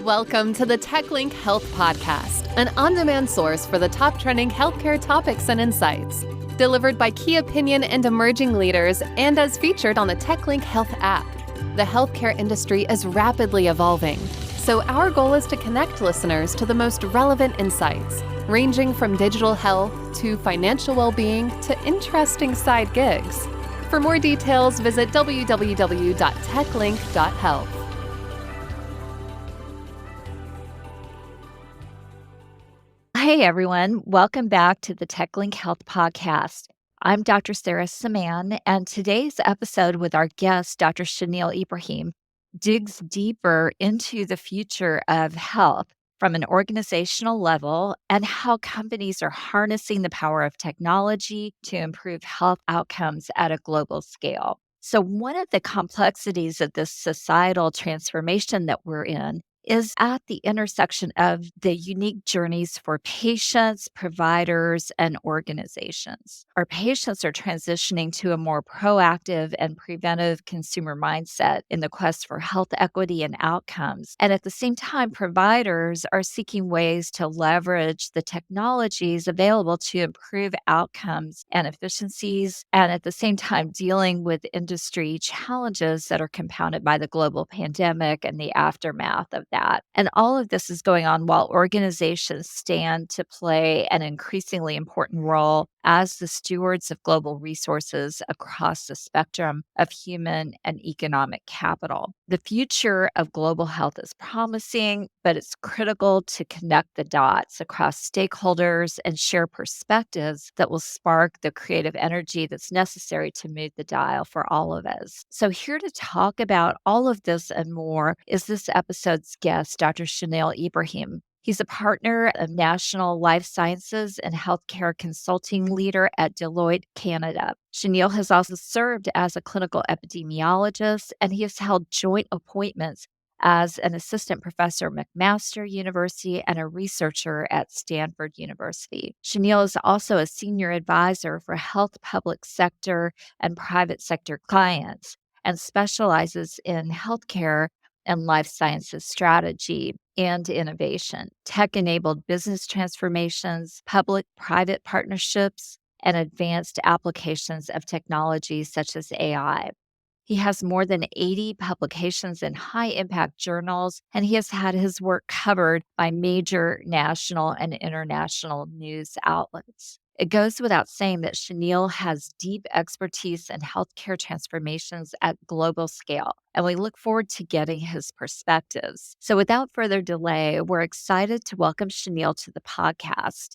Welcome to the TechLink Health Podcast, an on-demand source for the top trending healthcare topics and insights. Delivered by key opinion and emerging leaders and as featured on the TechLink Health app. The healthcare industry is rapidly evolving, so our goal is to connect listeners to the most relevant insights, ranging from digital health to financial well-being to interesting side gigs. For more details, visit www.techlink.health. Hey everyone, welcome back to the TechLink Health Podcast. I'm Dr. Sarah Saman, and today's episode with our guest, Dr. Shanil Ibrahim, digs deeper into the future of health from an organizational level and how companies are harnessing the power of technology to improve health outcomes at a global scale. So one of the complexities of this societal transformation that we're in is at the intersection of the unique journeys for patients, providers, and organizations. Our patients are transitioning to a more proactive and preventive consumer mindset in the quest for health equity and outcomes. And at the same time, providers are seeking ways to leverage the technologies available to improve outcomes and efficiencies, and at the same time, dealing with industry challenges that are compounded by the global pandemic and the aftermath of that. And all of this is going on while organizations stand to play an increasingly important role as the stewards of global resources across the spectrum of human and economic capital. The future of global health is promising, but it's critical to connect the dots across stakeholders and share perspectives that will spark the creative energy that's necessary to move the dial for all of us. So here to talk about all of this and more is this episode's guest, Dr. Shanil Ibrahim. He's a partner of National Life Sciences and Healthcare Consulting Leader at Deloitte, Canada. Shanil has also served as a clinical epidemiologist, and he has held joint appointments as an assistant professor at McMaster University and a researcher at Stanford University. Shanil is also a senior advisor for health public sector and private sector clients and specializes in healthcare and life sciences strategy and innovation, tech-enabled business transformations, public-private partnerships, and advanced applications of technologies such as AI. He has more than 80 publications in high-impact journals, and he has had his work covered by major national and international news outlets. It goes without saying that Shanil has deep expertise in healthcare transformations at global scale, and we look forward to getting his perspectives. So without further delay, we're excited to welcome Shanil to the podcast.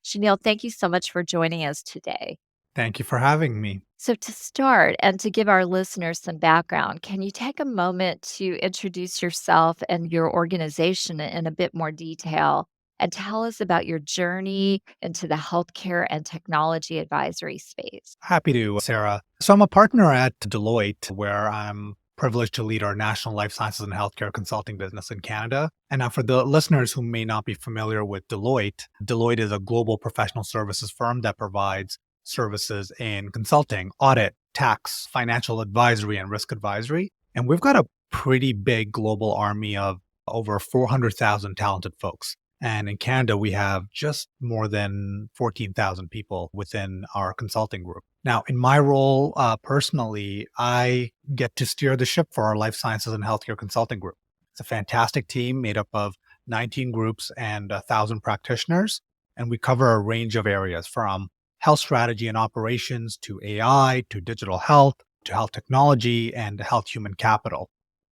Shanil, thank you so much for joining us today. Thank you for having me. So to start and to give our listeners some background, can you take a moment to introduce yourself and your organization in a bit more detail and tell us about your journey into the healthcare and technology advisory space? Happy to, Sarah. So I'm a partner at Deloitte, where I'm privileged to lead our national life sciences and healthcare consulting business in Canada. And now for the listeners who may not be familiar with Deloitte, Deloitte is a global professional services firm that provides services in consulting, audit, tax, financial advisory, and risk advisory. And we've got a pretty big global army of over 400,000 talented folks. And in Canada, we have just more than 14,000 people within our consulting group. Now, in my role personally, I get to steer the ship for our life sciences and healthcare consulting group. It's a fantastic team made up of 19 groups and 1,000 practitioners. And we cover a range of areas from health strategy and operations to AI, to digital health, to health technology, and health human capital.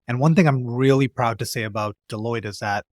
And one thing I'm really proud to say about Deloitte is that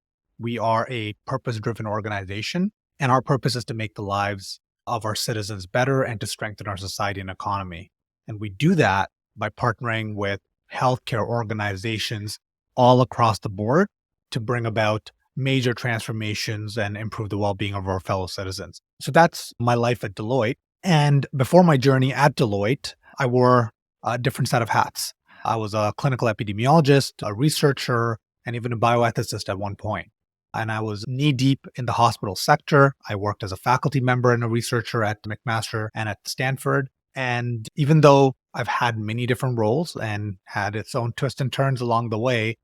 we are a purpose-driven organization, and our purpose is to make the lives of our citizens better and to strengthen our society and economy. And we do that by partnering with healthcare organizations all across the board to bring about major transformations and improve the well-being of our fellow citizens. So that's my life at Deloitte. And before my journey at Deloitte, I wore a different set of hats. I was a clinical epidemiologist, a researcher, and even a bioethicist at one point. And I was knee-deep in the hospital sector. I worked as a faculty member and a researcher at McMaster and at Stanford. And even though I've had many different roles and had its own twists and turns along the way,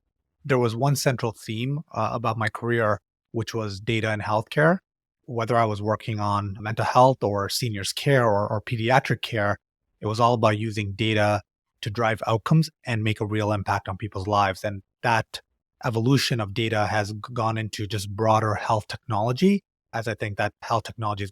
there was one central theme about my career, which was data in healthcare. Whether I was working on mental health or seniors care or pediatric care, it was all about using data to drive outcomes and make a real impact on people's lives. And that evolution of data has gone into just broader health technology, as I think that health technology,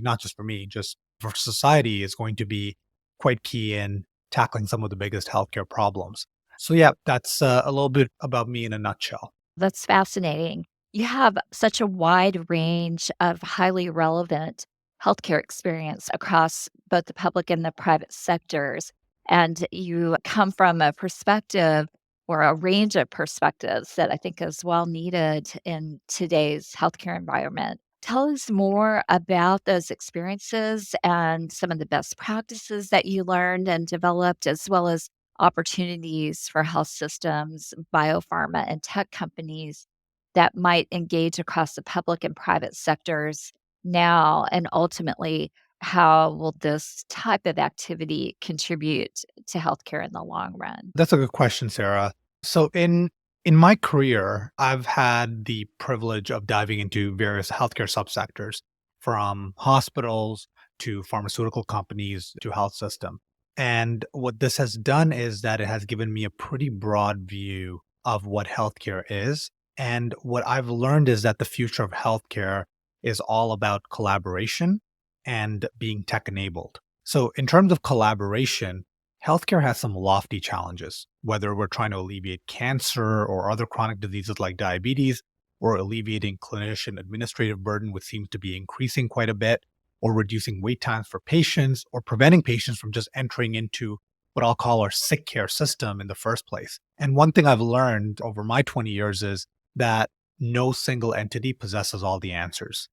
not just for me, just for society, is going to be quite key in tackling some of the biggest healthcare problems. So, yeah, that's a little bit about me in a nutshell. That's fascinating. You have such a wide range of highly relevant healthcare experience across both the public and the private sectors. And you come from a perspective or a range of perspectives that I think is well needed in today's healthcare environment. Tell us more about those experiences and some of the best practices that you learned and developed, as well as opportunities for health systems, biopharma, and tech companies that might engage across the public and private sectors now, and ultimately, how will this type of activity contribute to healthcare in the long run? That's a good question, Sarah. So in my career, I've had the privilege of diving into various healthcare subsectors, from hospitals to pharmaceutical companies to health system. And what this has done is that it has given me a pretty broad view of what healthcare is. And what I've learned is that the future of healthcare is all about collaboration and being tech enabled. So, in terms of collaboration, healthcare has some lofty challenges, whether we're trying to alleviate cancer or other chronic diseases like diabetes, or alleviating clinician administrative burden, which seems to be increasing quite a bit, or reducing wait times for patients, or preventing patients from just entering into what I'll call our sick care system in the first place. And one thing I've learned over my 20 years is that no single entity possesses all the answers.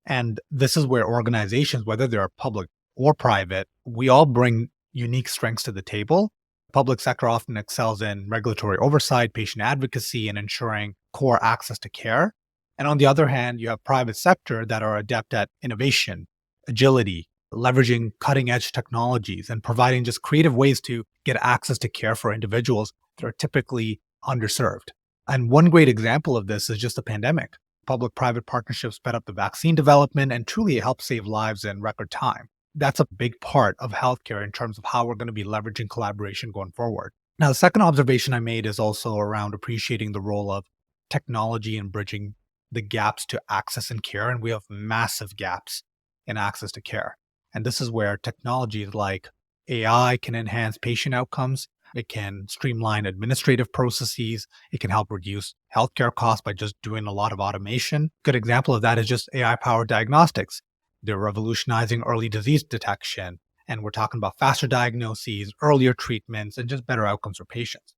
And this is where organizations, whether they're public or private, we all bring unique strengths to the table. Public sector often excels in regulatory oversight, patient advocacy, and ensuring core access to care. And on the other hand, you have private sector that are adept at innovation, agility, leveraging cutting edge technologies, and providing just creative ways to get access to care for individuals that are typically underserved. And one great example of this is just the pandemic. Public private partnerships sped up the vaccine development and truly helped save lives in record time. That's a big part of healthcare in terms of how we're going to be leveraging collaboration going forward. Now, the second observation I made is also around appreciating the role of technology in bridging the gaps to access and care. And we have massive gaps in access to care. And this is where technologies like AI can enhance patient outcomes. It can streamline administrative processes. It can help reduce healthcare costs by just doing a lot of automation. Good example of that is just AI powered diagnostics. They're revolutionizing early disease detection. And we're talking about faster diagnoses, earlier treatments, and just better outcomes for patients.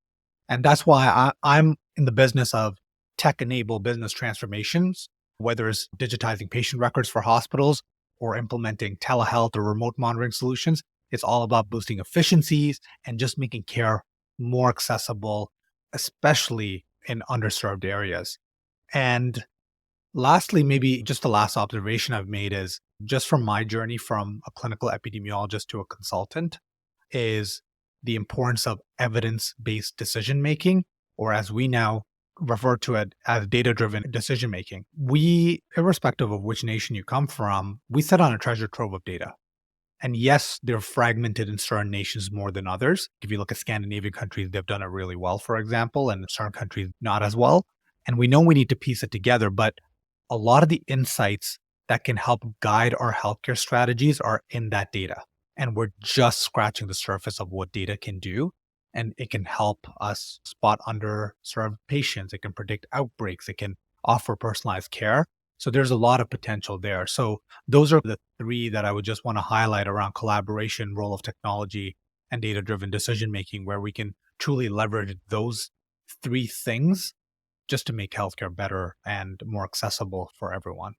And that's why I'm in the business of tech enabled business transformations, whether it's digitizing patient records for hospitals or implementing telehealth or remote monitoring solutions. It's all about boosting efficiencies and just making care more accessible, especially in underserved areas. And lastly, maybe just the last observation I've made is just from my journey from a clinical epidemiologist to a consultant is the importance of evidence-based decision making, or as we now refer to it as data-driven decision making. We, irrespective of which nation you come from, we sit on a treasure trove of data. And yes, they're fragmented in certain nations more than others. If you look at Scandinavian countries, they've done it really well, for example, and certain countries not as well. And we know we need to piece it together, but a lot of the insights that can help guide our healthcare strategies are in that data. And we're just scratching the surface of what data can do. And it can help us spot underserved patients. It can predict outbreaks. It can offer personalized care. So there's a lot of potential there. So those are the three that I would just want to highlight around collaboration, role of technology, and data-driven decision making, where we can truly leverage those three things just to make healthcare better and more accessible for everyone.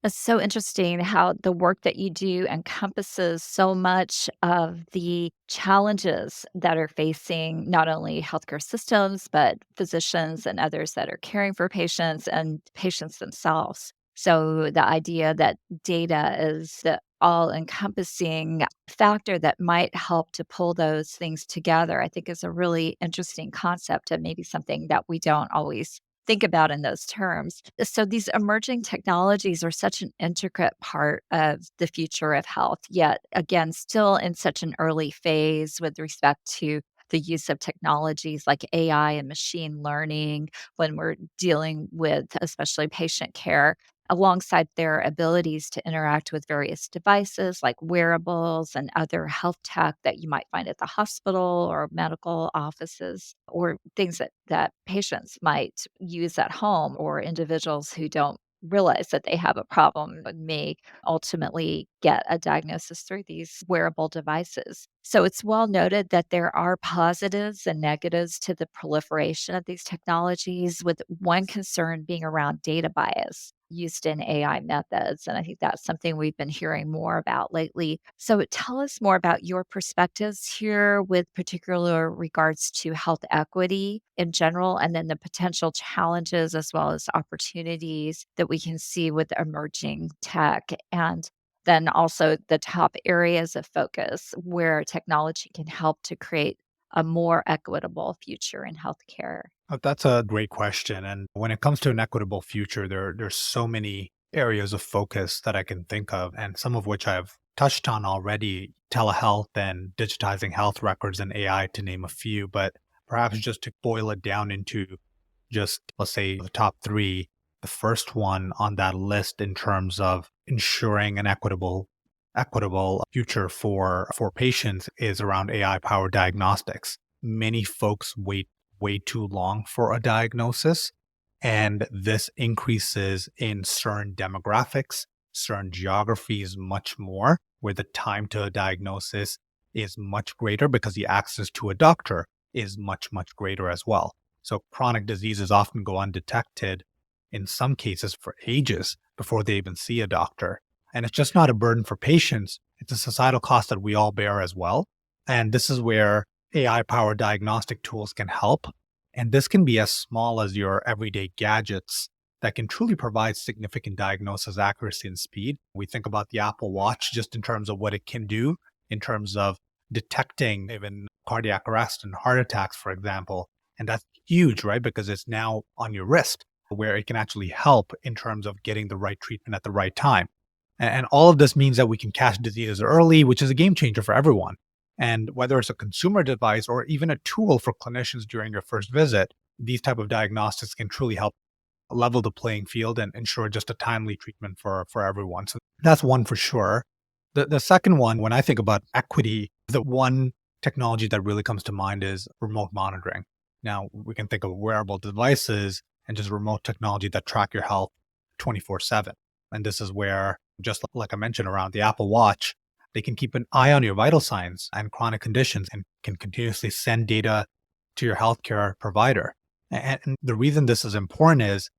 It's so interesting how the work that you do encompasses so much of the challenges that are facing not only healthcare systems, but physicians and others that are caring for patients and patients themselves. So the idea that data is the all encompassing factor that might help to pull those things together, I think is a really interesting concept and maybe something that we don't always think about in those terms. So these emerging technologies are such an intricate part of the future of health, yet again, still in such an early phase with respect to the use of technologies like AI and machine learning when we're dealing with especially patient care alongside their abilities to interact with various devices like wearables and other health tech that you might find at the hospital or medical offices, or things that patients might use at home, or individuals who don't realize that they have a problem and may ultimately get a diagnosis through these wearable devices. So it's well noted that there are positives and negatives to the proliferation of these technologies, with one concern being around data bias used in AI methods. And I think that's something we've been hearing more about lately. So tell us more about your perspectives here with particular regards to health equity in general, and then the potential challenges as well as opportunities that we can see with emerging tech. And then also the top areas of focus where technology can help to create a more equitable future in healthcare. That's a great question. And when it comes to an equitable future, there's so many areas of focus that I can think of, and some of which I've touched on already: telehealth and digitizing health records and AI, to name a few. But perhaps just to boil it down into just, let's say, the top three, the first one on that list in terms of ensuring an equitable future for patients is around AI powered diagnostics. Many folks wait way too long for a diagnosis, and this increases in certain demographics, certain geographies much more, where the time to a diagnosis is much greater because the access to a doctor is much, much greater as well. So chronic diseases often go undetected, in some cases for ages, before they even see a doctor. And it's just not a burden for patients, it's a societal cost that we all bear as well. And this is where AI powered diagnostic tools can help. And this can be as small as your everyday gadgets that can truly provide significant diagnosis accuracy and speed. We think about the Apple Watch just in terms of what it can do, in terms of detecting even cardiac arrest and heart attacks, for example. And that's huge, right? Because it's now on your wrist, where it can actually help in terms of getting the right treatment at the right time. And all of this means that we can catch diseases early, which is a game changer for everyone. And whether it's a consumer device or even a tool for clinicians during your first visit, these type of diagnostics can truly help level the playing field and ensure just a timely treatment for everyone. So that's one for sure. The second one, when I think about equity, the one technology that really comes to mind is remote monitoring. Now, we can think of wearable devices and just remote technology that track your health 24/7. And this is where, just like I mentioned around the Apple Watch, they can keep an eye on your vital signs and chronic conditions and can continuously send data to your healthcare provider. And the reason this is important is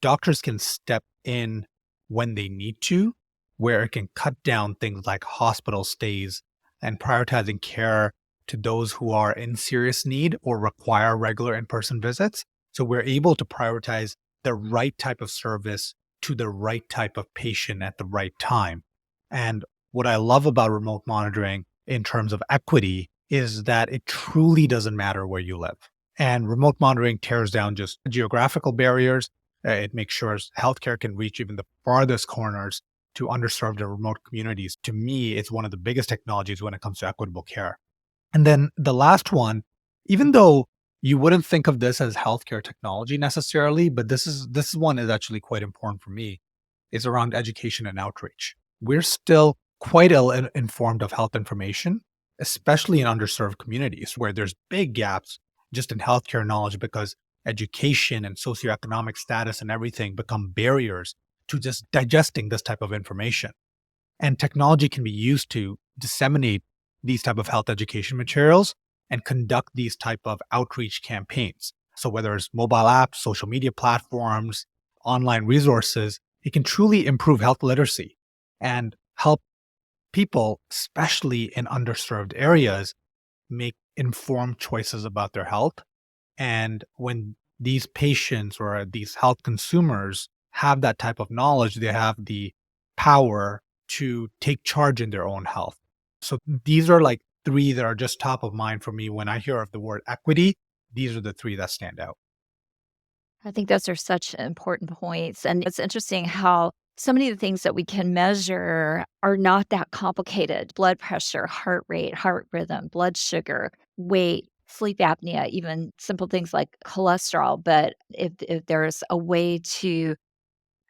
doctors can step in when they need to, where it can cut down things like hospital stays and prioritizing care to those who are in serious need or require regular in person visits. So we're able to prioritize the right type of service to the right type of patient at the right time. And what I love about remote monitoring in terms of equity is that it truly doesn't matter where you live. And remote monitoring tears down just geographical barriers. It makes sure healthcare can reach even the farthest corners to underserved and remote communities. To me, it's one of the biggest technologies when it comes to equitable care. And then the last one, even though you wouldn't think of this as healthcare technology necessarily, but this one is actually quite important for me, is around education and outreach. We're still quite ill informed of health information, especially in underserved communities where there's big gaps just in healthcare knowledge because education and socioeconomic status and everything become barriers to just digesting this type of information. And technology can be used to disseminate these type of health education materials and conduct these type of outreach campaigns. So whether it's mobile apps, social media platforms, online resources, it can truly improve health literacy and help people, especially in underserved areas, make informed choices about their health. And when these patients or these health consumers have that type of knowledge, they have the power to take charge in their own health. So these are like three that are just top of mind for me when I hear of the word equity. These are the three that stand out. I think those are such important points. And it's interesting how so many of the things that we can measure are not that complicated: blood pressure, heart rate, heart rhythm, blood sugar, weight, sleep apnea, even simple things like cholesterol. But if there's a way to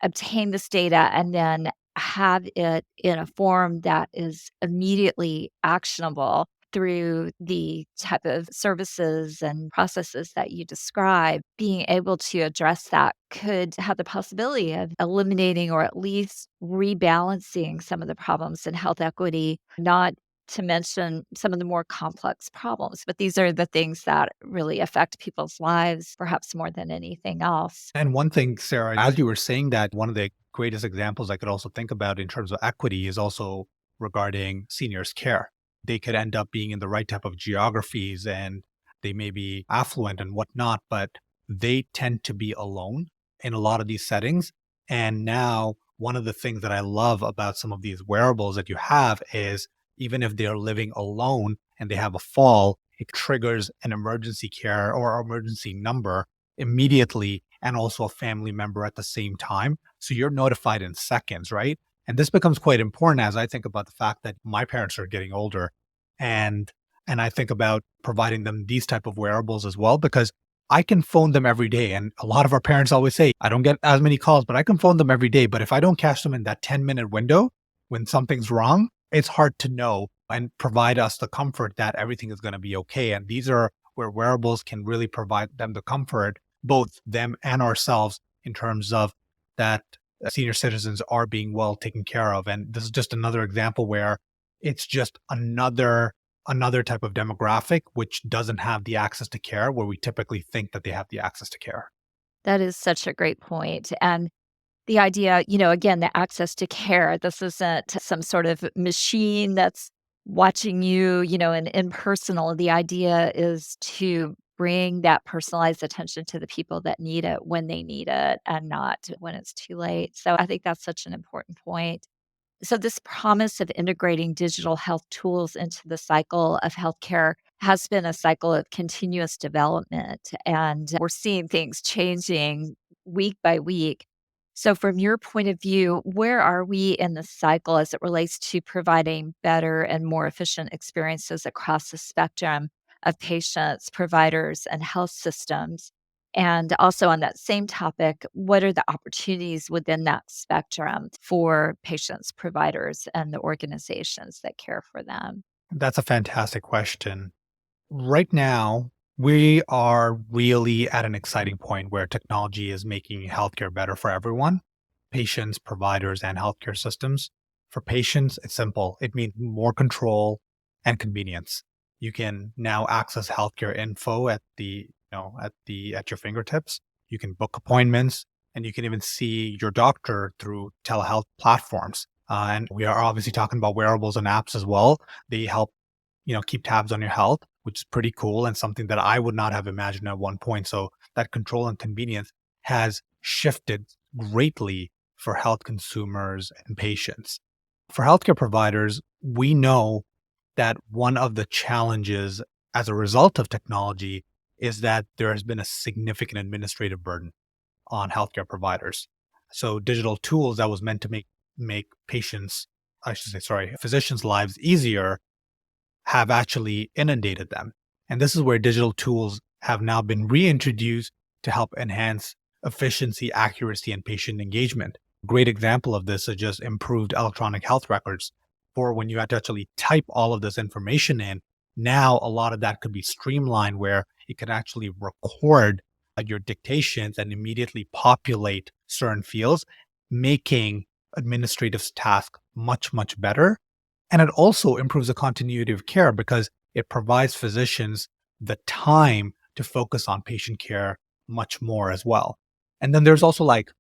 obtain this data and then have it in a form that is immediately actionable through the type of services and processes that you describe, being able to address that could have the possibility of eliminating or at least rebalancing some of the problems in health equity, not to mention some of the more complex problems. But these are the things that really affect people's lives, perhaps more than anything else. And one thing, Sarah, as you were saying that, one of the greatest examples I could also think about in terms of equity is also regarding seniors' care. They could end up being in the right type of geographies and they may be affluent and whatnot, but they tend to be alone in a lot of these settings. And now, one of the things that I love about some of these wearables that you have is even if they're living alone and they have a fall, it triggers an emergency care or emergency number immediately and also a family member at the same time. So you're notified in seconds, right? And this becomes quite important as I think about the fact that my parents are getting older and I think about providing them these type of wearables as well because I can phone them every day. And a lot of our parents always say, I don't get as many calls, but I can phone them every day. But if I don't catch them in that 10-minute window when something's wrong, it's hard to know and provide us the comfort that everything is going to be okay. And these are where wearables can really provide them the comfort, both them and ourselves, in terms of that senior citizens are being well taken care of. And this is just another example where it's just another type of demographic which doesn't have the access to care where we typically think that they have the access to care. That is such a great point. And the idea, again, the access to care, this isn't some sort of machine that's watching you, and impersonal. The idea is to bring that personalized attention to the people that need it when they need it and not when it's too late. So I think that's such an important point. So, this promise of integrating digital health tools into the cycle of healthcare has been a cycle of continuous development, and we're seeing things changing week by week. So, from your point of view, where are we in the cycle as it relates to providing better and more efficient experiences across the spectrum of patients, providers, and health systems? And also on that same topic, what are the opportunities within that spectrum for patients, providers, and the organizations that care for them? That's a fantastic question. Right now, we are really at an exciting point where technology is making healthcare better for everyone, patients, providers, and healthcare systems. For patients, it's simple. It means more control and convenience. You can now access healthcare info at your fingertips. You can book appointments and you can even see your doctor through telehealth platforms. And we are obviously talking about wearables and apps as well. They help keep tabs on your health, which is pretty cool and something that I would not have imagined at one point. So that control and convenience has shifted greatly for health consumers and patients. For healthcare providers, we know that one of the challenges as a result of technology is that there has been a significant administrative burden on healthcare providers. So digital tools that was meant to make physicians' lives easier have actually inundated them. And this is where digital tools have now been reintroduced to help enhance efficiency, accuracy, and patient engagement. A great example of this is just improved electronic health records for when you have to actually type all of this information in. Now, a lot of that could be streamlined where it can actually record your dictations and immediately populate certain fields, making administrative tasks much, much better. And it also improves the continuity of care because it provides physicians the time to focus on patient care much more as well. And then there's also like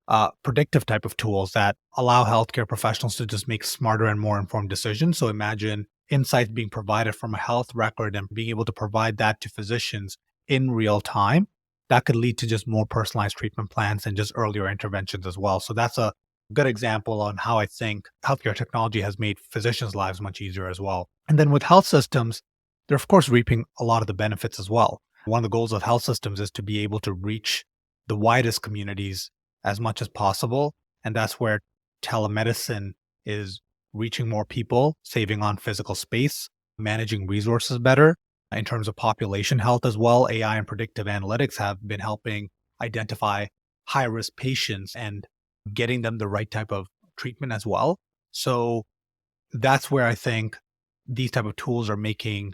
predictive type of tools that allow healthcare professionals to just make smarter and more informed decisions. So imagine insights being provided from a health record and being able to provide that to physicians in real time. That could lead to just more personalized treatment plans and just earlier interventions as well. So that's a good example on how I think healthcare technology has made physicians' lives much easier as well. And then with health systems, they're of course reaping a lot of the benefits as well. One of the goals of health systems is to be able to reach the widest communities as much as possible. And that's where telemedicine is reaching more people, saving on physical space, managing resources better. In terms of population health as well, AI and predictive analytics have been helping identify high risk patients and getting them the right type of treatment as well. So that's where I think these type of tools are making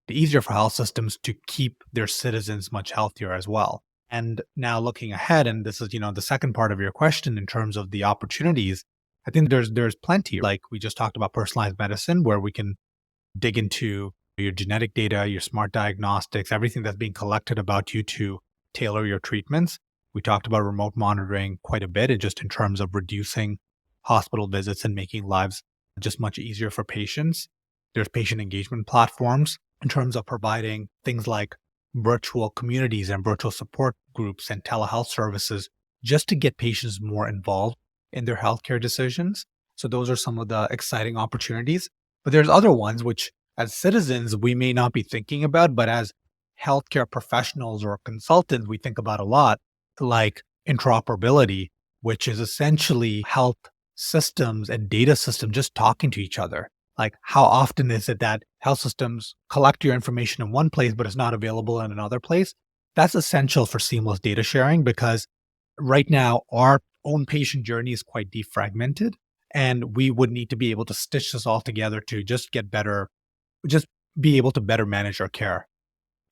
it easier for health systems to keep their citizens much healthier as well. And now looking ahead, and this is, the second part of your question in terms of the opportunities, I think there's plenty. Like we just talked about personalized medicine, where we can dig into your genetic data, your smart diagnostics, everything that's being collected about you to tailor your treatments. We talked about remote monitoring quite a bit, and just in terms of reducing hospital visits and making lives just much easier for patients. There's patient engagement platforms in terms of providing things like virtual communities and virtual support groups and telehealth services just to get patients more involved in their healthcare decisions. So those are some of the exciting opportunities. But there's other ones which as citizens we may not be thinking about, but as healthcare professionals or consultants we think about a lot, like interoperability, which is essentially health systems and data systems just talking to each other. Like, how often is it that health systems collect your information in one place, but it's not available in another place? That's essential for seamless data sharing because right now our own patient journey is quite defragmented, and we would need to be able to stitch this all together to just get better, just be able to better manage our care.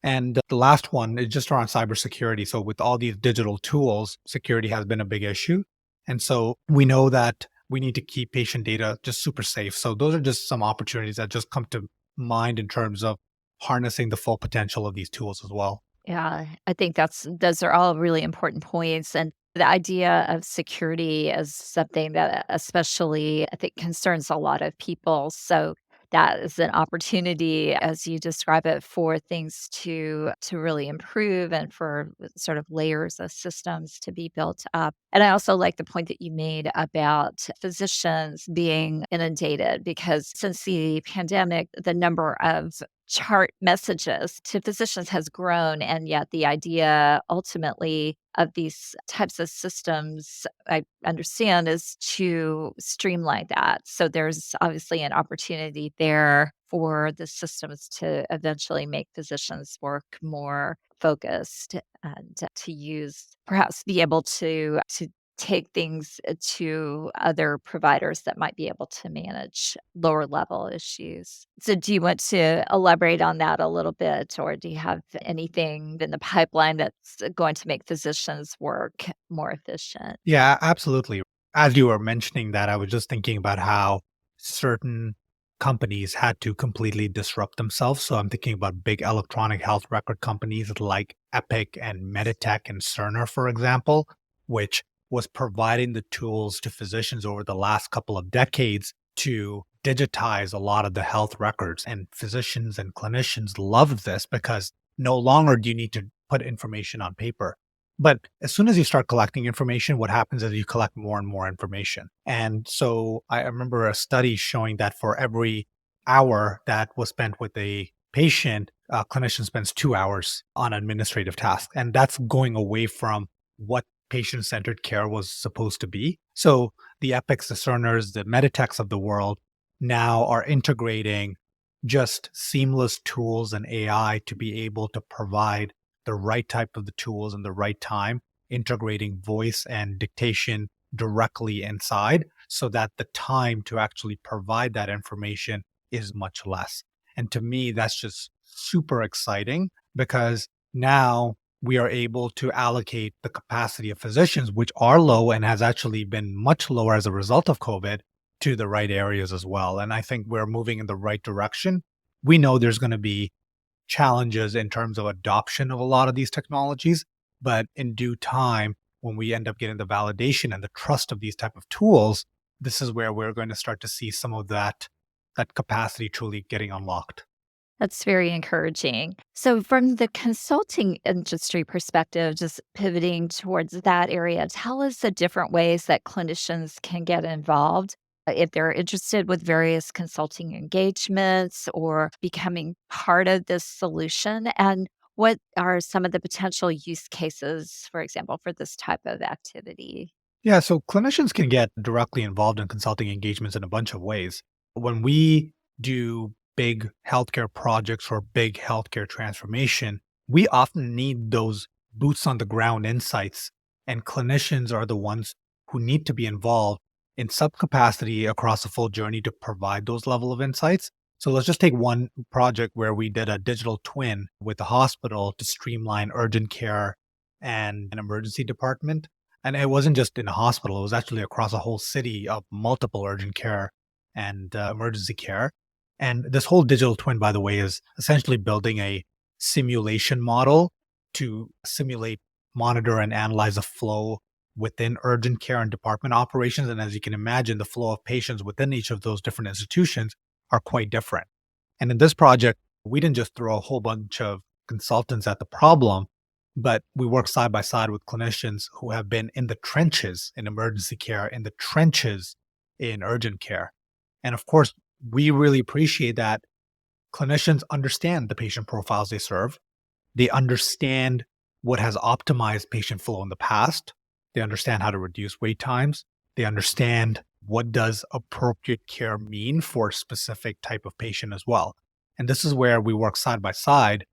And the last one is just around cybersecurity. So with all these digital tools, security has been a big issue. And so we know that we need to keep patient data just super safe. So those are just some opportunities that just come to mind in terms of harnessing the full potential of these tools as well. Yeah, I think those are all really important points. And the idea of security is something that especially I think concerns a lot of people. So that is an opportunity, as you describe it, for things to really improve and for sort of layers of systems to be built up. And I also like the point that you made about physicians being inundated because since the pandemic, the number of chart messages to physicians has grown. And yet, the idea ultimately of these types of systems, I understand, is to streamline that. So, there's obviously an opportunity there for the systems to eventually make physicians work more focused and to use perhaps be able to take things to other providers that might be able to manage lower level issues. So do you want to elaborate on that a little bit, or do you have anything in the pipeline that's going to make physicians' work more efficient? Yeah, absolutely. As you were mentioning that, I was just thinking about how certain companies had to completely disrupt themselves. So I'm thinking about big electronic health record companies like Epic and Meditech and Cerner, for example, which was providing the tools to physicians over the last couple of decades to digitize a lot of the health records. And physicians and clinicians loved this because no longer do you need to put information on paper. But as soon as you start collecting information, what happens is you collect more and more information. And so I remember a study showing that for every hour that was spent with a patient, a clinician spends 2 hours on administrative tasks. And that's going away from what patient centered care was supposed to be. So the Epics, the Cerners, the Meditechs of the world now are integrating just seamless tools and AI to be able to provide the right type of the tools in the right time, integrating voice and dictation directly inside so that the time to actually provide that information is much less. And to me, that's just super exciting because now we are able to allocate the capacity of physicians, which are low and has actually been much lower as a result of COVID, to the right areas as well. And I think we're moving in the right direction. We know there's going to be challenges in terms of adoption of a lot of these technologies, but in due time, when we end up getting the validation and the trust of these type of tools, this is where we're going to start to see some of that capacity truly getting unlocked. That's very encouraging. So, from the consulting industry perspective, just pivoting towards that area, tell us the different ways that clinicians can get involved if they're interested with various consulting engagements or becoming part of this solution. And what are some of the potential use cases, for example, for this type of activity? Yeah, so clinicians can get directly involved in consulting engagements in a bunch of ways. When we do big healthcare projects or big healthcare transformation, we often need those boots on the ground insights, and clinicians are the ones who need to be involved in some capacity across the full journey to provide those level of insights. So let's just take one project where we did a digital twin with the hospital to streamline urgent care and an emergency department. And it wasn't just in a hospital, it was actually across a whole city of multiple urgent care and emergency care. And this whole digital twin, by the way, is essentially building a simulation model to simulate, monitor, and analyze the flow within urgent care and department operations. And as you can imagine, the flow of patients within each of those different institutions are quite different. And in this project, we didn't just throw a whole bunch of consultants at the problem, but we work side by side with clinicians who have been in the trenches in emergency care, in the trenches in urgent care. And of course, we really appreciate that clinicians understand the patient profiles they serve. They understand what has optimized patient flow in the past. They understand how to reduce wait times. They understand what does appropriate care mean for a specific type of patient as well. And this is where we work side by side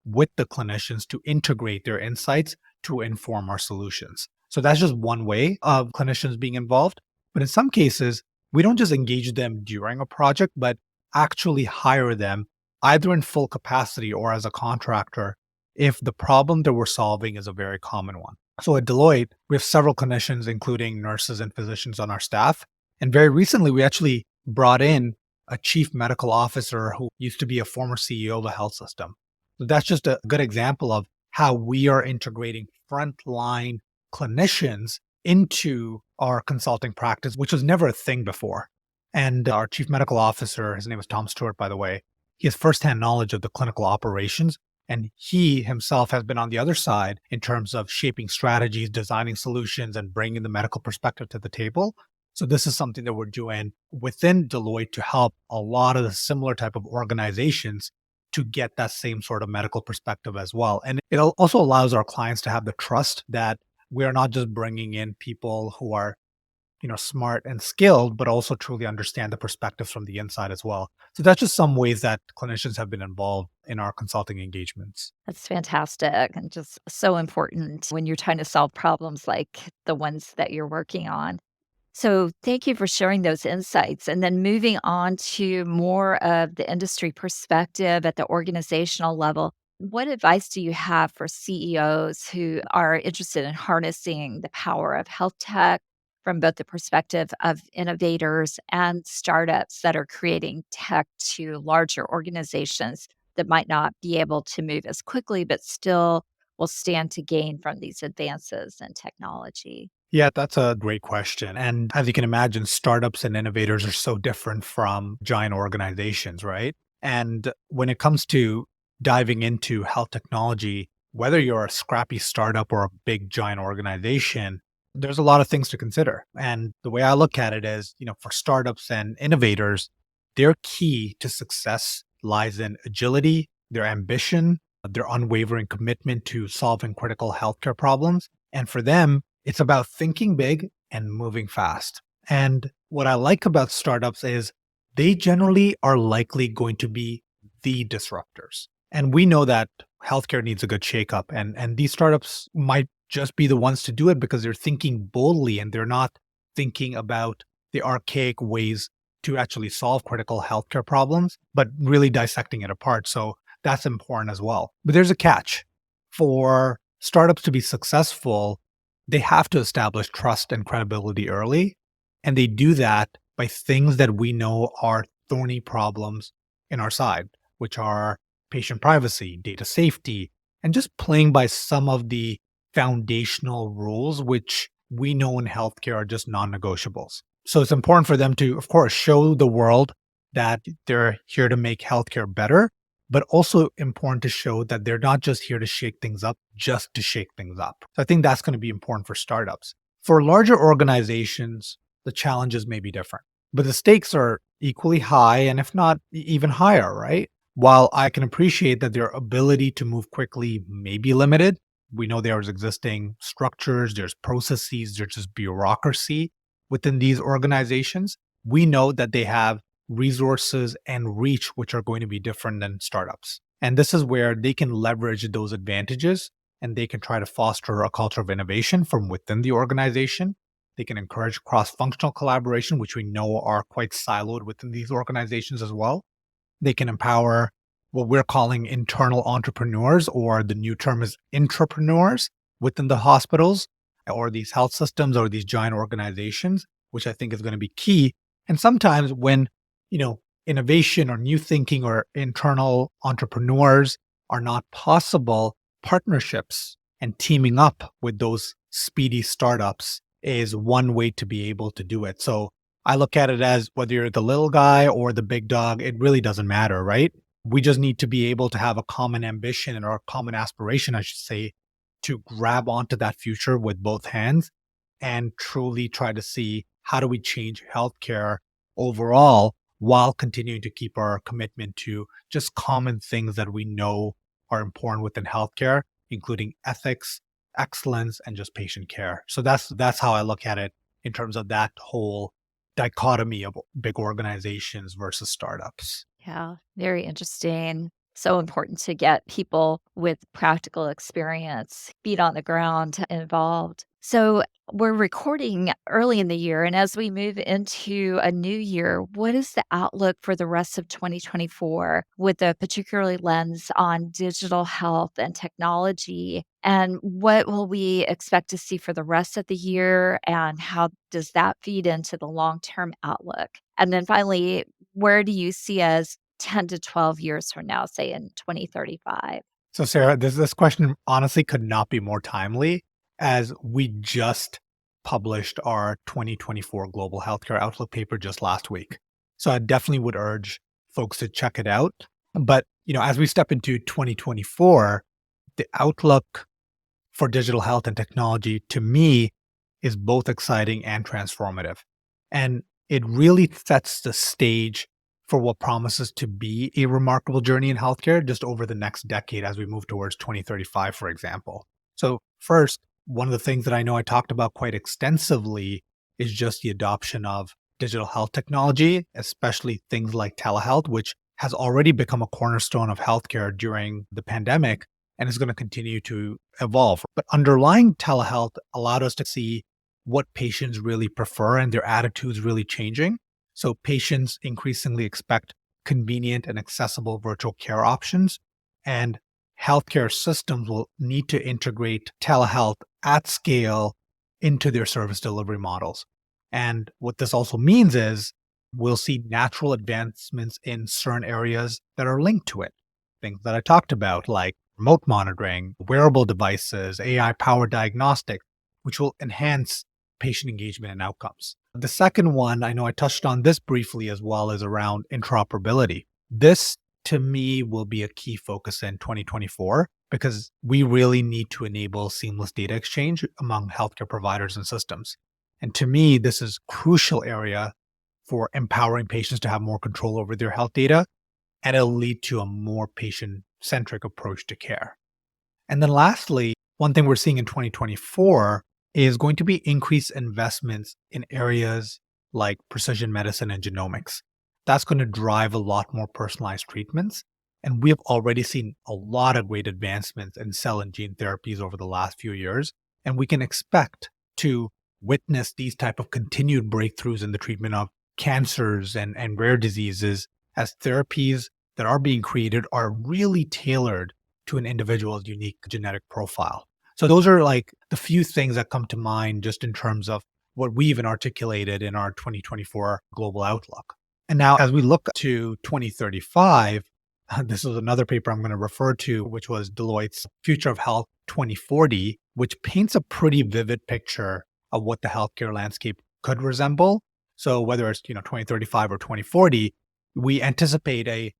with the clinicians to integrate their insights to inform our solutions. So that's just one way of clinicians being involved. But in some cases, we don't just engage them during a project, but actually hire them either in full capacity or as a contractor if the problem that we're solving is a very common one. So at Deloitte, we have several clinicians, including nurses and physicians on our staff. And very recently, we actually brought in a chief medical officer who used to be a former CEO of a health system. So that's just a good example of how we are integrating frontline clinicians into our consulting practice, which was never a thing before. And our chief medical officer, his name is Tom Stewart, by the way, he has firsthand knowledge of the clinical operations. And he himself has been on the other side in terms of shaping strategies, designing solutions, and bringing the medical perspective to the table. So this is something that we're doing within Deloitte to help a lot of the similar type of organizations to get that same sort of medical perspective as well. And it also allows our clients to have the trust that we are not just bringing in people who are, smart and skilled, but also truly understand the perspectives from the inside as well. So that's just some ways that clinicians have been involved in our consulting engagements. That's fantastic and just so important when you're trying to solve problems like the ones that you're working on. So, thank you for sharing those insights. And then moving on to more of the industry perspective at the organizational level, what advice do you have for CEOs who are interested in harnessing the power of health tech from both the perspective of innovators and startups that are creating tech to larger organizations that might not be able to move as quickly, but still will stand to gain from these advances in technology? Yeah, that's a great question. And as you can imagine, startups and innovators are so different from giant organizations, right? And when it comes to diving into health technology, whether you're a scrappy startup or a big giant organization, there's a lot of things to consider. And the way I look at it is, for startups and innovators, their key to success lies in agility, their ambition, their unwavering commitment to solving critical healthcare problems. And for them, it's about thinking big and moving fast. And what I like about startups is they generally are likely going to be the disruptors. And we know that healthcare needs a good shakeup. And these startups might just be the ones to do it because they're thinking boldly and they're not thinking about the archaic ways to actually solve critical healthcare problems, but really dissecting it apart. So that's important as well. But there's a catch. For startups to be successful, they have to establish trust and credibility early. And they do that by things that we know are thorny problems in our side, which are patient privacy, data safety, and just playing by some of the foundational rules, which we know in healthcare are just non-negotiables. So it's important for them to, of course, show the world that they're here to make healthcare better, but also important to show that they're not just here to shake things up, just to shake things up. So I think that's going to be important for startups. For larger organizations, the challenges may be different, but the stakes are equally high, and if not even higher, right? While I can appreciate that their ability to move quickly may be limited, we know there's existing structures, there's processes, there's just bureaucracy within these organizations. We know that they have resources and reach which are going to be different than startups. And this is where they can leverage those advantages and they can try to foster a culture of innovation from within the organization. They can encourage cross-functional collaboration, which we know are quite siloed within these organizations as well. They can empower what we're calling internal entrepreneurs, or the new term is intrapreneurs within the hospitals or these health systems or these giant organizations, which I think is going to be key. And sometimes when, innovation or new thinking or internal entrepreneurs are not possible, partnerships and teaming up with those speedy startups is one way to be able to do it. So I look at it as whether you're the little guy or the big dog, it really doesn't matter, right? We just need to be able to have a common ambition or a common aspiration, I should say, to grab onto that future with both hands and truly try to see how do we change healthcare overall while continuing to keep our commitment to just common things that we know are important within healthcare, including ethics, excellence, and just patient care. So that's how I look at it in terms of that whole dichotomy of big organizations versus startups. Yeah, very interesting. So important to get people with practical experience, feet on the ground involved. So we're recording early in the year. And as we move into a new year, what is the outlook for the rest of 2024 with a particularly lens on digital health and technology? And what will we expect to see for the rest of the year? And how does that feed into the long-term outlook? And then finally, where do you see us 10 to 12 years from now, say in 2035? So Sarah, this question honestly could not be more timely, as we just published our 2024 Global Healthcare Outlook paper just last week. So I definitely would urge folks to check it out. But, as we step into 2024, the outlook for digital health and technology to me is both exciting and transformative. And it really sets the stage for what promises to be a remarkable journey in healthcare just over the next decade as we move towards 2035, for example. So first, one of the things that I know I talked about quite extensively is just the adoption of digital health technology, especially things like telehealth, which has already become a cornerstone of healthcare during the pandemic and is going to continue to evolve. But underlying telehealth allowed us to see what patients really prefer and their attitudes really changing. So patients increasingly expect convenient and accessible virtual care options, and healthcare systems will need to integrate telehealth at scale into their service delivery models. And what this also means is we'll see natural advancements in certain areas that are linked to it. Things that I talked about, like remote monitoring, wearable devices, AI-powered diagnostics, which will enhance patient engagement and outcomes. The second one, I know I touched on this briefly as well, is around interoperability. This, to me, will be a key focus in 2024 because we really need to enable seamless data exchange among healthcare providers and systems. And to me, this is a crucial area for empowering patients to have more control over their health data, and it'll lead to a more patient-centric approach to care. And then lastly, one thing we're seeing in 2024 is going to be increased investments in areas like precision medicine and genomics. That's going to drive a lot more personalized treatments. And we have already seen a lot of great advancements in cell and gene therapies over the last few years. And we can expect to witness these type of continued breakthroughs in the treatment of cancers and rare diseases as therapies that are being created are really tailored to an individual's unique genetic profile. So those are like the few things that come to mind just in terms of what we even articulated in our 2024 global outlook. And now as we look to 2035, this is another paper I'm going to refer to, which was Deloitte's Future of Health 2040, which paints a pretty vivid picture of what the healthcare landscape could resemble. So whether it's 2035 or 2040, we anticipate a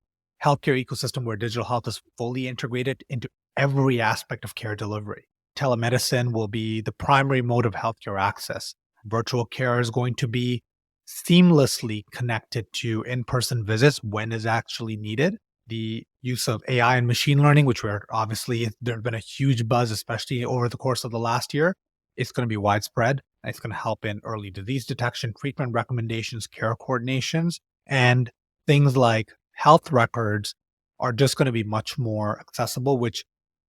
healthcare ecosystem where digital health is fully integrated into every aspect of care delivery. Telemedicine will be the primary mode of healthcare access. Virtual care is going to be seamlessly connected to in-person visits when is actually needed. The use of AI and machine learning, which we're obviously, there's been a huge buzz, especially over the course of the last year. It's going to be widespread. It's going to help in early disease detection, treatment recommendations, care coordinations, and things like health records are just going to be much more accessible, which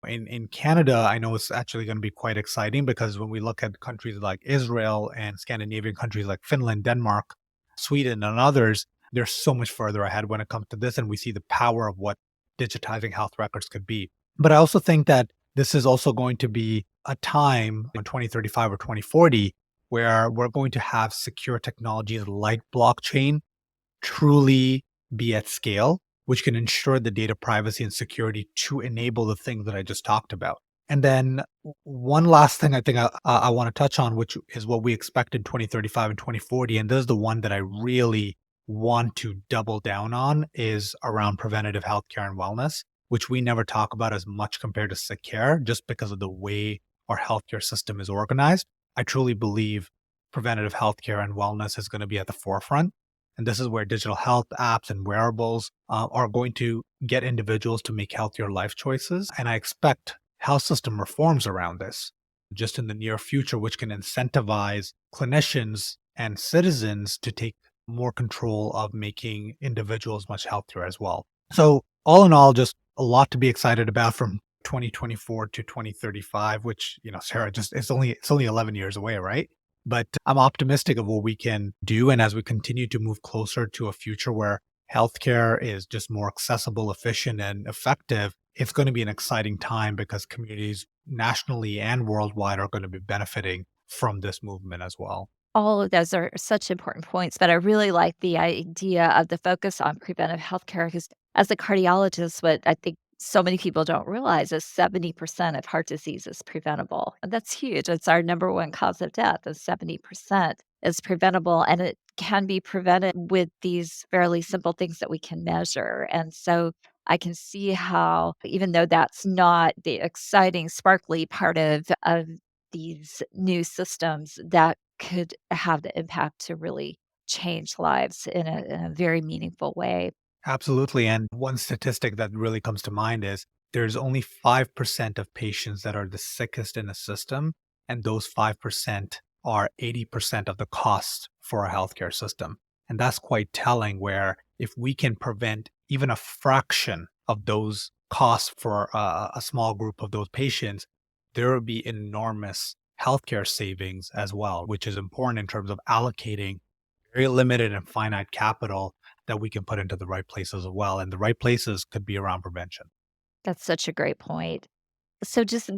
in Canada, I know it's actually going to be quite exciting because when we look at countries like Israel and Scandinavian countries like Finland, Denmark, Sweden, and others, they're so much further ahead when it comes to this. And we see the power of what digitizing health records could be. But I also think that this is also going to be a time in 2035 or 2040 where we're going to have secure technologies like blockchain truly be at scale, which can ensure the data privacy and security to enable the things that I just talked about. And then one last thing I think I want to touch on, which is what we expect in 2035 and 2040. And this is the one that I really want to double down on is around preventative healthcare and wellness, which we never talk about as much compared to sick care just because of the way our healthcare system is organized. I truly believe preventative healthcare and wellness is going to be at the forefront. And this is where digital health apps and wearables are going to get individuals to make healthier life choices. And I expect health system reforms around this just in the near future, which can incentivize clinicians and citizens to take more control of making individuals much healthier as well. So all in all, just a lot to be excited about from 2024 to 2035, which, Sarah, just it's only 11 years away, right? But I'm optimistic of what we can do. And as we continue to move closer to a future where healthcare is just more accessible, efficient, and effective, it's going to be an exciting time because communities nationally and worldwide are going to be benefiting from this movement as well. All of those are such important points, but I really like the idea of the focus on preventive healthcare because as a cardiologist, what I think so many people don't realize is 70% of heart disease is preventable. And that's huge. It's our number one cause of death is 70% is preventable. And it can be prevented with these fairly simple things that we can measure. And so I can see how, even though that's not the exciting, sparkly part of these new systems, that could have the impact to really change lives in a very meaningful way. Absolutely. And one statistic that really comes to mind is there's only 5% of patients that are the sickest in the system. And those 5% are 80% of the cost for a healthcare system. And that's quite telling where if we can prevent even a fraction of those costs for a small group of those patients, there will be enormous healthcare savings as well, which is important in terms of allocating very limited and finite capital that we can put into the right places as well. And the right places could be around prevention. That's such a great point. So, just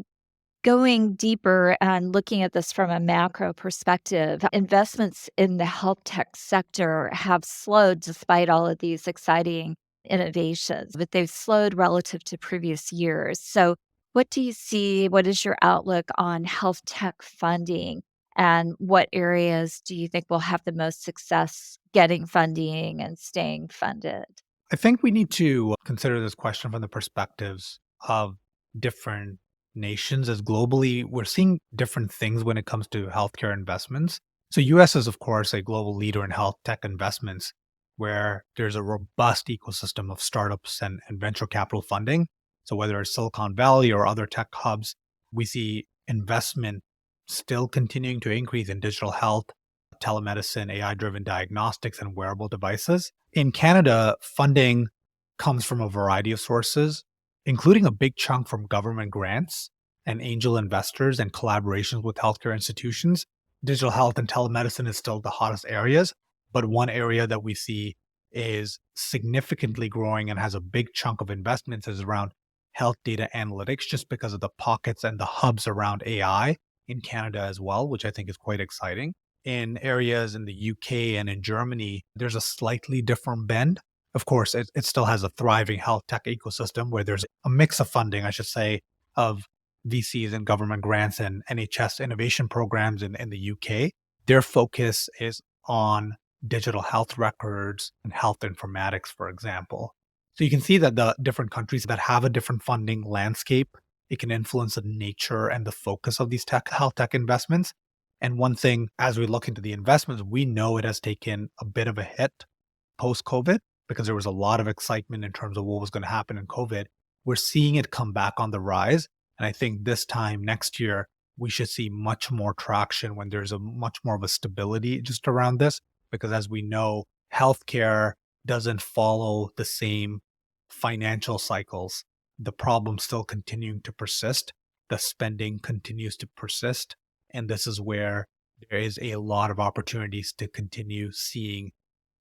going deeper and looking at this from a macro perspective, investments in the health tech sector have slowed despite all of these exciting innovations, but they've slowed relative to previous years. So, what do you see? What is your outlook on health tech funding? And what areas do you think will have the most success getting funding and staying funded? I think we need to consider this question from the perspectives of different nations as globally we're seeing different things when it comes to healthcare investments. So US is of course a global leader in health tech investments where there's a robust ecosystem of startups and venture capital funding. So whether it's Silicon Valley or other tech hubs, we see investment still continuing to increase in digital health, telemedicine, AI driven diagnostics, and wearable devices. In Canada, funding comes from a variety of sources, including a big chunk from government grants and angel investors and collaborations with healthcare institutions. Digital health and telemedicine is still the hottest areas, but one area that we see is significantly growing and has a big chunk of investments is around health data analytics, just because of the pockets and the hubs around AI in Canada as well, which I think is quite exciting. In areas in the UK and in Germany, there's a slightly different bend. Of course, it still has a thriving health tech ecosystem where there's a mix of funding, I should say, of VCs and government grants and NHS innovation programs in the UK. Their focus is on digital health records and health informatics, for example. So you can see that the different countries that have a different funding landscape, it can influence the nature and the focus of these health tech investments. And one thing, as we look into the investments, we know it has taken a bit of a hit post COVID because there was a lot of excitement in terms of what was going to happen in COVID. We're seeing it come back on the rise. And I think this time next year, we should see much more traction when there's a much more of a stability just around this. Because as we know, healthcare doesn't follow the same financial cycles. The problem still continuing to persist. The spending continues to persist. And this is where there is a lot of opportunities to continue seeing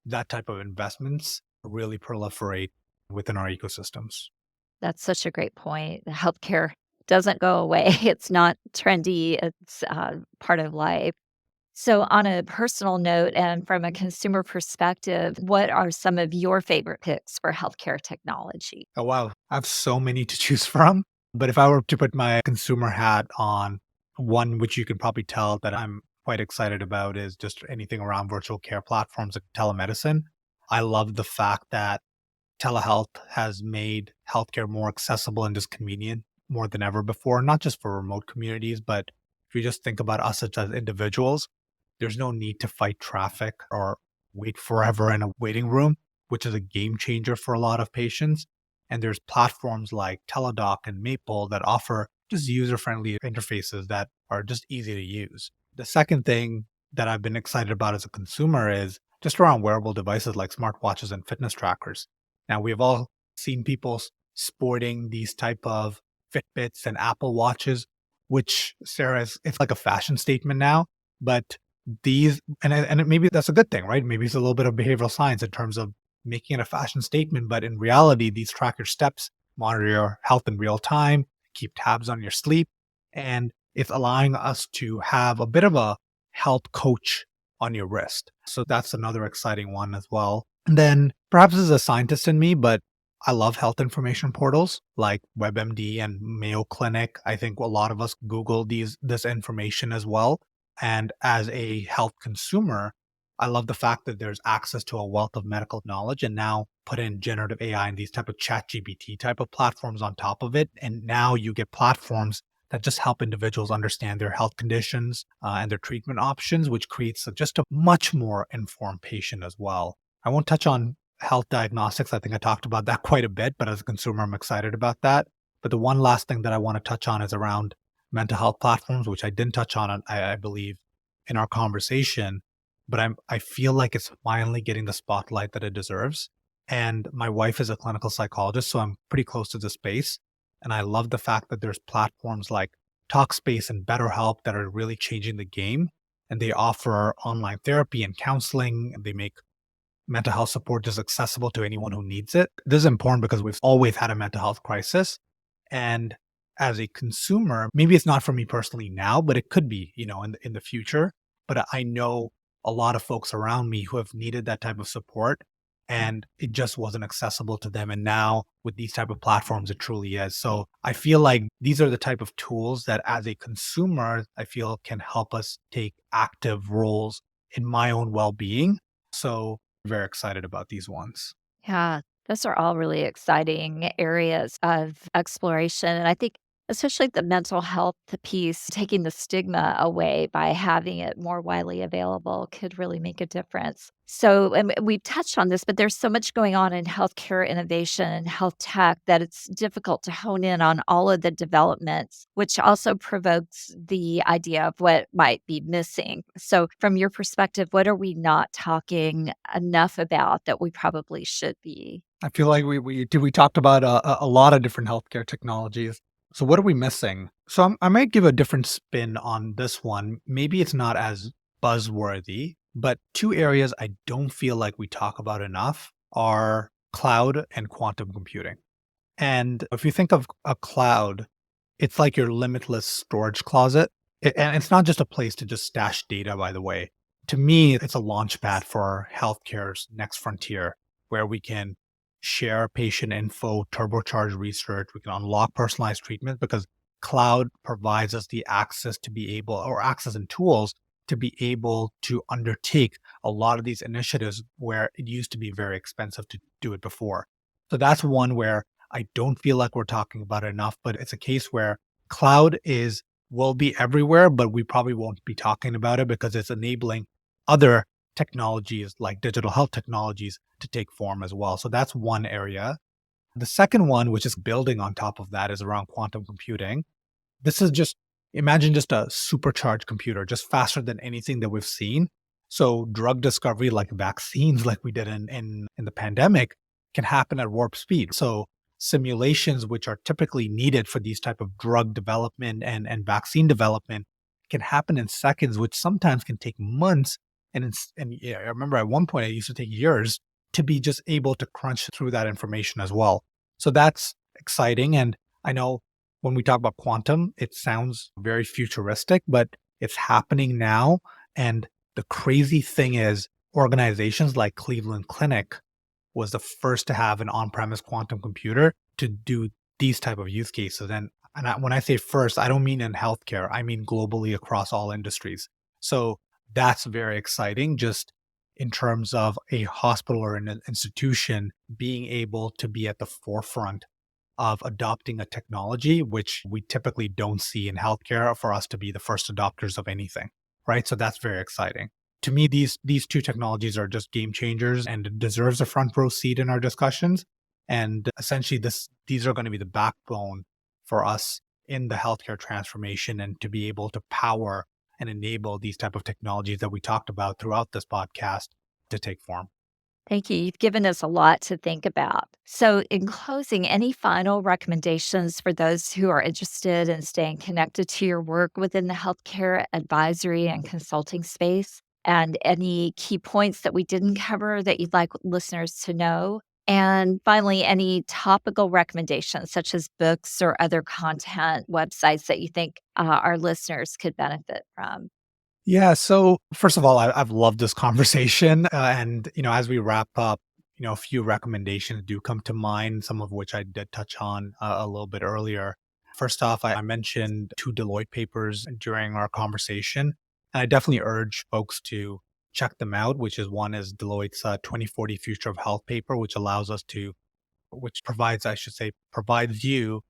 that type of investments really proliferate within our ecosystems. That's such a great point. The healthcare doesn't go away. It's not trendy. It's part of life. So, on a personal note and from a consumer perspective, what are some of your favorite picks for healthcare technology? Oh, wow. I have so many to choose from. But if I were to put my consumer hat on, one which you can probably tell that I'm quite excited about is just anything around virtual care platforms like telemedicine. I love the fact that telehealth has made healthcare more accessible and just convenient more than ever before, not just for remote communities, but if you just think about us as individuals, there's no need to fight traffic or wait forever in a waiting room, which is a game changer for a lot of patients. And there's platforms like Teladoc and Maple that offer just user friendly interfaces that are just easy to use. The second thing that I've been excited about as a consumer is just around wearable devices like smartwatches and fitness trackers. Now we've all seen people sporting these type of Fitbits and Apple Watches, which Sarah is it's like a fashion statement now. But these maybe that's a good thing, right? Maybe it's a little bit of behavioral science in terms of making it a fashion statement, but in reality, these track your steps, monitor your health in real time, keep tabs on your sleep, and it's allowing us to have a bit of a health coach on your wrist. So that's another exciting one as well. And then perhaps as a scientist in me, but I love health information portals like WebMD and Mayo Clinic. I think a lot of us Google this information as well. And as a health consumer, I love the fact that there's access to a wealth of medical knowledge and now put in generative AI and these type of chat GPT type of platforms on top of it. And now you get platforms that just help individuals understand their health conditions and their treatment options, which creates just a much more informed patient as well. I won't touch on health diagnostics. I think I talked about that quite a bit, but as a consumer, I'm excited about that. But the one last thing that I want to touch on is around mental health platforms, which I didn't touch on, I believe, in our conversation. But I feel like it's finally getting the spotlight that it deserves. And my wife is a clinical psychologist, so I'm pretty close to the space. And I love the fact that there's platforms like Talkspace and BetterHelp that are really changing the game. And they offer online therapy and counseling, and they make mental health support just accessible to anyone who needs it. This is important because we've always had a mental health crisis. And as a consumer, maybe it's not for me personally now, but it could be, in the future. But I know a lot of folks around me who have needed that type of support and it just wasn't accessible to them. And now with these type of platforms, it truly is. So I feel like these are the type of tools that as a consumer, I feel can help us take active roles in my own well-being. So very excited about these ones. Yeah, those are all really exciting areas of exploration. And I think, especially the mental health piece, taking the stigma away by having it more widely available could really make a difference. So, and we've touched on this, but there's so much going on in healthcare innovation and health tech that it's difficult to hone in on all of the developments, which also provokes the idea of what might be missing. So, from your perspective, what are we not talking enough about that we probably should be? I feel like we talked about a lot of different healthcare technologies. So what are we missing? So I might give a different spin on this one. Maybe it's not as buzzworthy, but two areas I don't feel like we talk about enough are cloud and quantum computing. And if you think of a cloud, it's like your limitless storage closet. And it's not just a place to just stash data, by the way. To me, it's a launch pad for healthcare's next frontier, where we can share patient info, turbocharge research, we can unlock personalized treatment because cloud provides us the access to be able, or access and tools to be able to undertake a lot of these initiatives where it used to be very expensive to do it before. So that's one where I don't feel like we're talking about it enough, but it's a case where cloud will be everywhere, but we probably won't be talking about it because it's enabling other technologies like digital health technologies to take form as well. So that's one area. The second one, which is building on top of that, is around quantum computing. This is just imagine just a supercharged computer, just faster than anything that we've seen. So drug discovery, like vaccines, like we did in the pandemic, can happen at warp speed. So simulations, which are typically needed for these type of drug development and vaccine development, can happen in seconds, which sometimes can take months. And yeah, I remember at one point it used to take years to be just able to crunch through that information as well. So that's exciting. And I know when we talk about quantum, it sounds very futuristic, but it's happening now. And the crazy thing is, organizations like Cleveland Clinic was the first to have an on-premise quantum computer to do these type of use cases. When I say first, I don't mean in healthcare. I mean globally across all industries. So that's very exciting, just in terms of a hospital or an institution being able to be at the forefront of adopting a technology, which we typically don't see in healthcare for us to be the first adopters of anything, right? So that's very exciting. To me, these two technologies are just game changers and it deserves a front row seat in our discussions. And essentially, these are going to be the backbone for us in the healthcare transformation and to be able to power and enable these type of technologies that we talked about throughout this podcast to take form. Thank you. You've given us a lot to think about. So, in closing, any final recommendations for those who are interested in staying connected to your work within the healthcare advisory and consulting space? And any key points that we didn't cover that you'd like listeners to know? And finally, any topical recommendations, such as books or other content websites that you think our listeners could benefit from? Yeah. So first of all, I've loved this conversation, and as we wrap up, a few recommendations do come to mind. Some of which I did touch on a little bit earlier. First off, I mentioned two Deloitte papers during our conversation, and I definitely urge folks to check them out. One is Deloitte's 2040 Future of Health paper, which provides you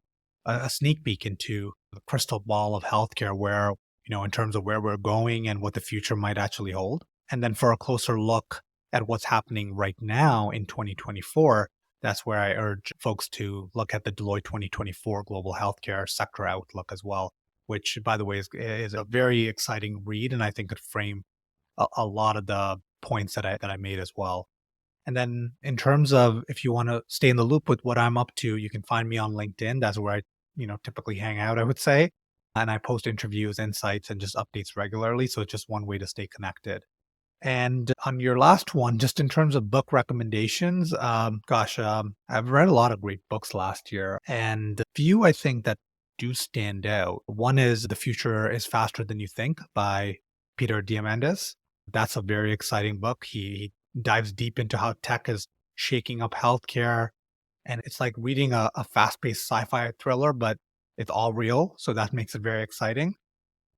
a sneak peek into the crystal ball of healthcare, where, in terms of where we're going and what the future might actually hold. And then for a closer look at what's happening right now in 2024, that's where I urge folks to look at the Deloitte 2024 Global Healthcare Sector Outlook as well, which, by the way, is a very exciting read, and I think could frame a lot of the points that I made as well. And then in terms of if you want to stay in the loop with what I'm up to, you can find me on LinkedIn. That's where I, typically hang out, I would say. And I post interviews, insights, and just updates regularly. So it's just one way to stay connected. And on your last one, just in terms of book recommendations, I've read a lot of great books last year. And a few I think that do stand out. One is The Future is Faster Than You Think by Peter Diamandis. That's a very exciting book. He dives deep into how tech is shaking up healthcare. And it's like reading a fast-paced sci-fi thriller, but it's all real. So that makes it very exciting.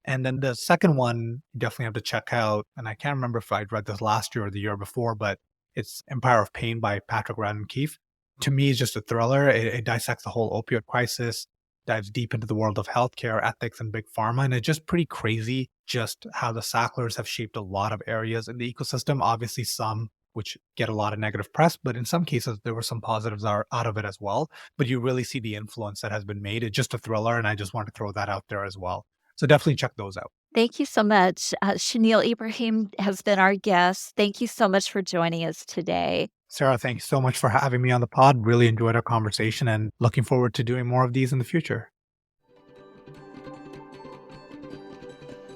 And then the second one you definitely have to check out, and I can't remember if I'd read this last year or the year before, but it's Empire of Pain by Patrick Radden Keefe. To me, it's just a thriller. It dissects the whole opioid crisis, dives deep into the world of healthcare, ethics, and big pharma. And it's just pretty crazy just how the Sacklers have shaped a lot of areas in the ecosystem. Obviously, some which get a lot of negative press, but in some cases, there were some positives out of it as well. But you really see the influence that has been made. It's just a thriller, and I just want to throw that out there as well. So definitely check those out. Thank you so much. Shanil Ibrahim has been our guest. Thank you so much for joining us today. Sarah, thank you so much for having me on the pod. Really enjoyed our conversation and looking forward to doing more of these in the future.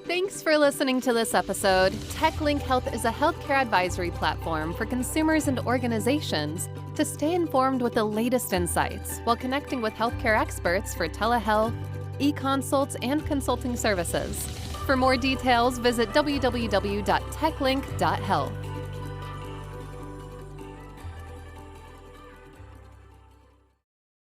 Thanks for listening to this episode. TechLink Health is a healthcare advisory platform for consumers and organizations to stay informed with the latest insights while connecting with healthcare experts for telehealth, e-consults, and consulting services. For more details, visit www.techlink.health.